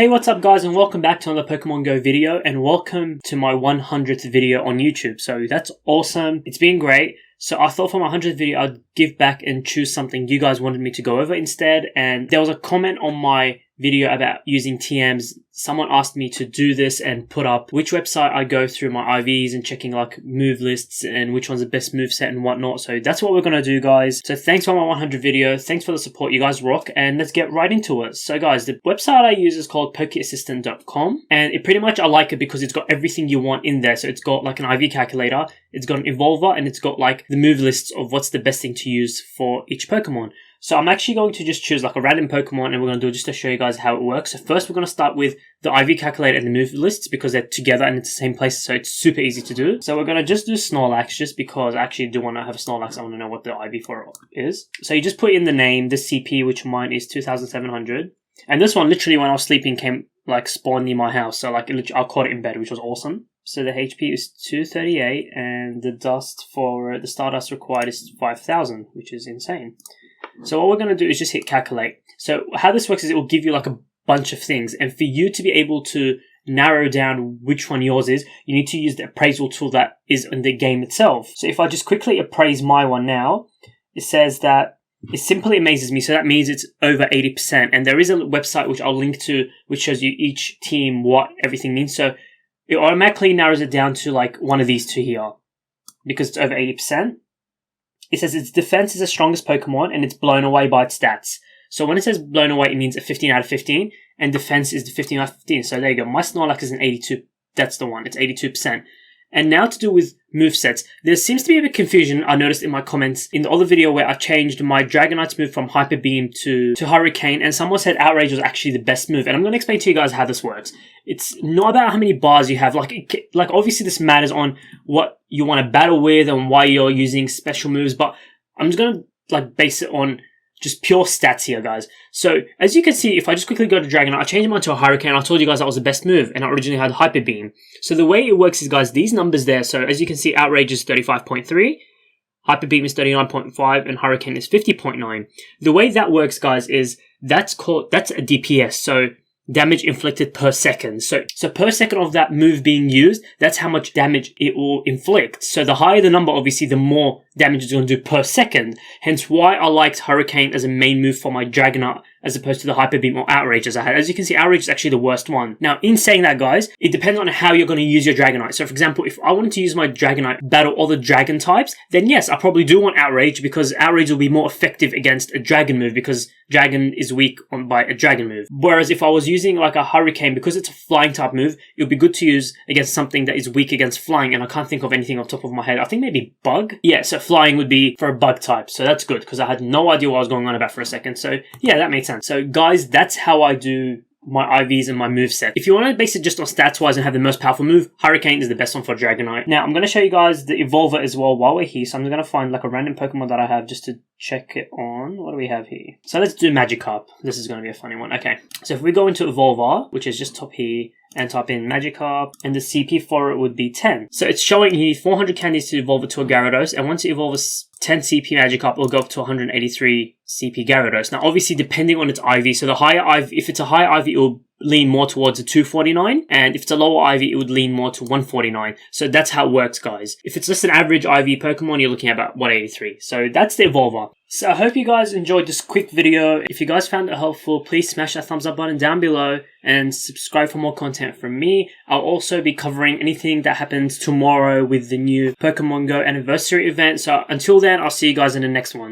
Hey, what's up guys, and welcome back to another Pokemon Go video, and welcome to my 100th video on YouTube. So that's awesome. It's been great. So I thought for my 100th video, I'd give back and choose something you guys wanted me to go over instead. And there was a comment on my video about using TMs. Someone asked me to do this and put up which website I go through my IVs and checking like move lists and which one's the best move set and whatnot. So that's what we're going to do, guys. So thanks for my 100 video. Thanks for the support. You guys rock, and let's get right into it. So guys, the website I use is called pokeassistant.com, and it pretty much, I like it because it's got everything you want in there. So it's got like an IV calculator, it's got an evolver, and it's got like the move lists of what's the best thing to use for each Pokemon. So I'm actually going to just choose like a random Pokemon, and we're going to do it just to show you guys how it works. So first we're going to start with the IV calculator and the move lists because they're together and it's the same place, so it's super easy to do. So we're going to just do Snorlax just because I actually do want to have a Snorlax. I want to know what the IV for it is. So you just put in the name, the CP, which mine is 2700. And this one literally when I was sleeping came like spawned near my house. So like I caught it in bed, which was awesome. So the HP is 238 and the dust for the Stardust required is 5000, which is insane. So what we're going to do is just hit calculate. So how this works is it will give you like a bunch of things, and for you to be able to narrow down which one yours is, you need to use the appraisal tool that is in the game itself. So if I just quickly appraise my one now, it says that it simply amazes me. So that means it's over 80%. And there is a website which I'll link to which shows you each team what everything means. So it automatically narrows it down to like one of these two here because it's over 80%. It says its defense is the strongest Pokemon and it's blown away by its stats. So when it says blown away, it means a 15 out of 15, and defense is the 15 out of 15. So there you go. My Snorlax is an 82. That's the one. It's 82%. And now to do with movesets. There seems to be a bit of confusion, I noticed in my comments in the other video where I changed my Dragonite's move from Hyper Beam to Hurricane, and someone said Outrage was actually the best move. And I'm going to explain to you guys how this works. It's not about how many bars you have. Like obviously this matters on what you want to battle with and why you're using special moves, but I'm just going to like base it on just pure stats here, guys. So, as you can see, if I just quickly go to Dragonite, I changed mine to a Hurricane. I told you guys that was the best move, and I originally had Hyper Beam. So, the way it works is, guys, these numbers there. So, as you can see, Outrage is 35.3, Hyper Beam is 39.5, and Hurricane is 50.9. The way that works, guys, is that's a DPS. So, damage inflicted per second. So per second of that move being used, that's how much damage it will inflict. So the higher the number, obviously, the more damage it's going to do per second. Hence why I liked Hurricane as a main move for my Dragonite as opposed to the Hyper Beam or Outrage as I had. As you can see, Outrage is actually the worst one. Now, in saying that, guys, it depends on how you're going to use your Dragonite. So, for example, if I wanted to use my Dragonite battle all the Dragon types, then yes, I probably do want Outrage because Outrage will be more effective against a Dragon move because Dragon is weak by a Dragon move. Whereas if I was using like a Hurricane, because it's a flying type move, it would be good to use against something that is weak against flying, and I can't think of anything off the top of my head. I think maybe Bug? Yeah, so flying would be for a Bug type, so that's good because I had no idea what I was going on about for a second. So yeah, that made sense. So guys, that's how I do my IVs and my moveset. If you want to base it just on stats wise and have the most powerful move, Hurricane is the best one for Dragonite. Now, I'm going to show you guys the Evolver as well while we're here. So I'm going to find like a random Pokemon that I have just to check it on. What do we have here? So let's do Magikarp. This is going to be a funny one. Okay. So if we go into Evolver, which is just top here, and type in Magikarp, and the CP for it would be 10. So it's showing here 400 candies to evolve it to a Gyarados, and once you evolve a 10 CP Magikarp, it'll go up to 183 CP Gyarados. Now, obviously, depending on its IV, so the higher IV, if it's a higher IV, it will lean more towards a 249, and if it's a lower IV, it would lean more to 149. So that's how it works, guys. If it's just an average IV Pokemon, you're looking at about 183. So that's the Evolver. So I hope you guys enjoyed this quick video. If you guys found it helpful, please smash that thumbs up button down below and subscribe for more content from me. I'll also be covering anything that happens tomorrow with the new Pokemon Go anniversary event. So until then, I'll see you guys in the next one.